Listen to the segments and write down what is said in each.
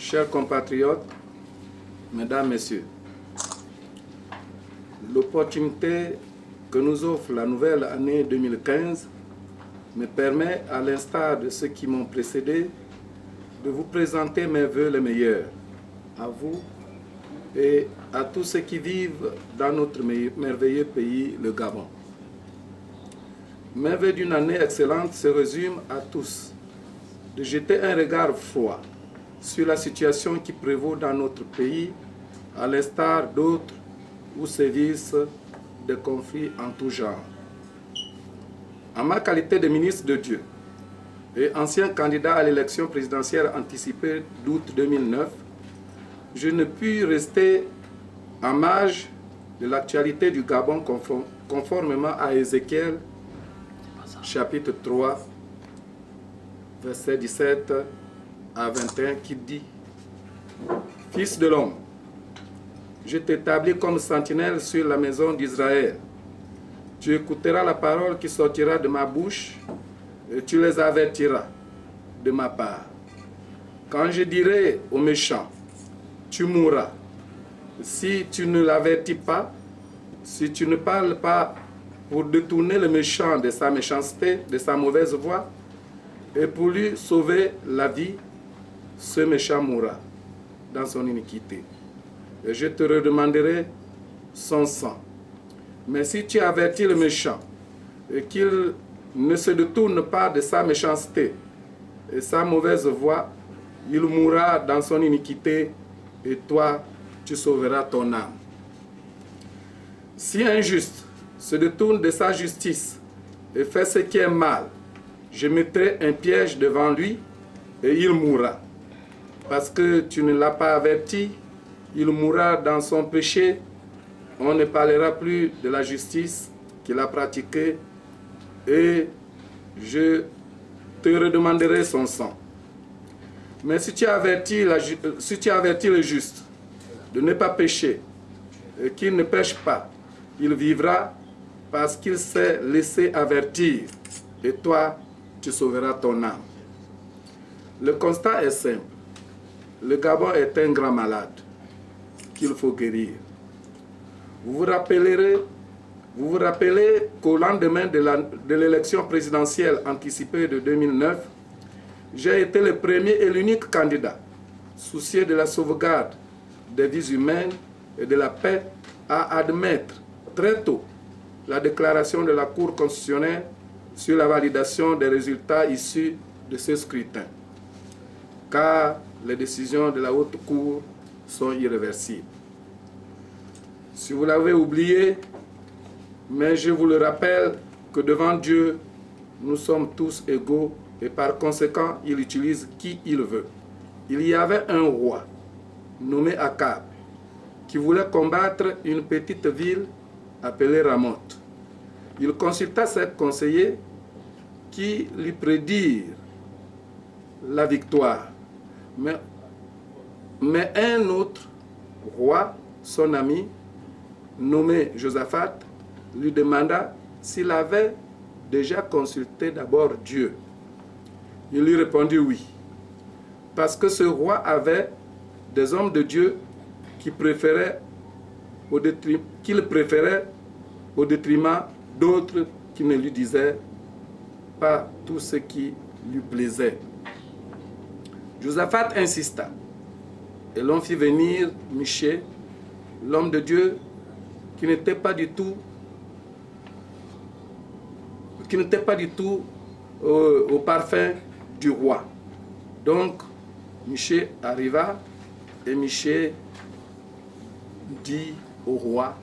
Chers compatriotes, mesdames, messieurs, l'opportunité que nous offre la nouvelle année 2015 me permet, à l'instar de ceux qui m'ont précédé, de vous présenter mes vœux les meilleurs, à vous et à tous ceux qui vivent dans notre merveilleux pays, le Gabon. Mes vœux d'une année excellente se résument à tous de jeter un regard froid sur la situation qui prévaut dans notre pays, à l'instar d'autres où sévissent des conflits en tout genre. En ma qualité de ministre de Dieu et ancien candidat à l'élection présidentielle anticipée d'août 2009, je ne puis rester en marge de l'actualité du Gabon conformément à Ézéchiel, chapitre 3, verset 17 à 21, qui dit « Fils de l'homme, je t'établis comme sentinelle sur la maison d'Israël. Tu écouteras la parole qui sortira de ma bouche et tu les avertiras de ma part. Quand je dirai aux méchants, tu mourras, si tu ne l'avertis pas, si tu ne parles pas pour détourner le méchant de sa méchanceté, de sa mauvaise voie, et pour lui sauver la vie, ce méchant mourra dans son iniquité. Et je te redemanderai son sang. Mais si tu avertis le méchant et qu'il ne se détourne pas de sa méchanceté et sa mauvaise voie, il mourra dans son iniquité et toi, tu sauveras ton âme. Si un juste se détourne de sa justice et fait ce qui est mal, je mettrai un piège devant lui et il mourra. Parce que tu ne l'as pas averti, il mourra dans son péché. On ne parlera plus de la justice qu'il a pratiquée et je te redemanderai son sang. Mais si tu avertis le juste de ne pas pécher et qu'il ne pêche pas, il vivra parce qu'il s'est laissé avertir et toi, tu sauveras ton âme. Le constat est simple. Le Gabon est un grand malade qu'il faut guérir. Vous vous rappelez qu'au lendemain de l'élection présidentielle anticipée de 2009, j'ai été le premier et l'unique candidat soucieux de la sauvegarde des vies humaines et de la paix à admettre très tôt la déclaration de la Cour constitutionnelle sur la validation des résultats issus de ce scrutin, car les décisions de la Haute Cour sont irréversibles. Si vous l'avez oublié, mais je vous le rappelle que devant Dieu, nous sommes tous égaux et par conséquent, il utilise qui il veut. Il y avait un roi nommé Akab qui voulait combattre une petite ville appelée Ramoth. Il consulta ses conseillers qui lui prédirent la victoire. Mais un autre roi, son ami, nommé Josaphat, lui demanda s'il avait déjà consulté d'abord Dieu. Il lui répondit oui, parce que ce roi avait des hommes de Dieu qu'il préférait au détriment d'autres qui ne lui disaient pas tout ce qui lui plaisait. Josaphat insista, et l'on fit venir Michée, l'homme de Dieu, qui n'était pas du tout au parfum du roi. Donc, Michée arriva et Michée dit au roi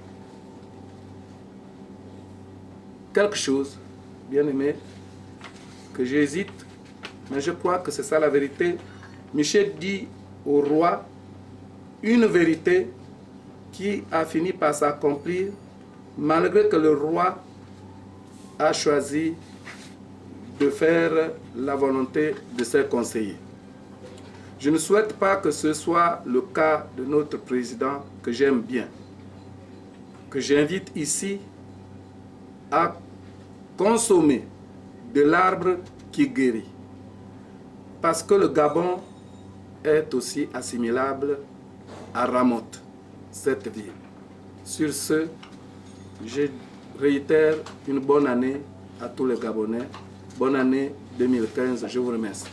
quelque chose, bien aimé, que j'hésite, mais je crois que c'est ça la vérité. Michée dit au roi une vérité qui a fini par s'accomplir malgré que le roi a choisi de faire la volonté de ses conseillers. Je ne souhaite pas que ce soit le cas de notre président que j'aime bien, que j'invite ici à consommer de l'arbre qui guérit. Parce que le Gabon est aussi assimilable à Ramoth, cette ville. Sur ce, je réitère une bonne année à tous les Gabonais. Bonne année 2015, je vous remercie.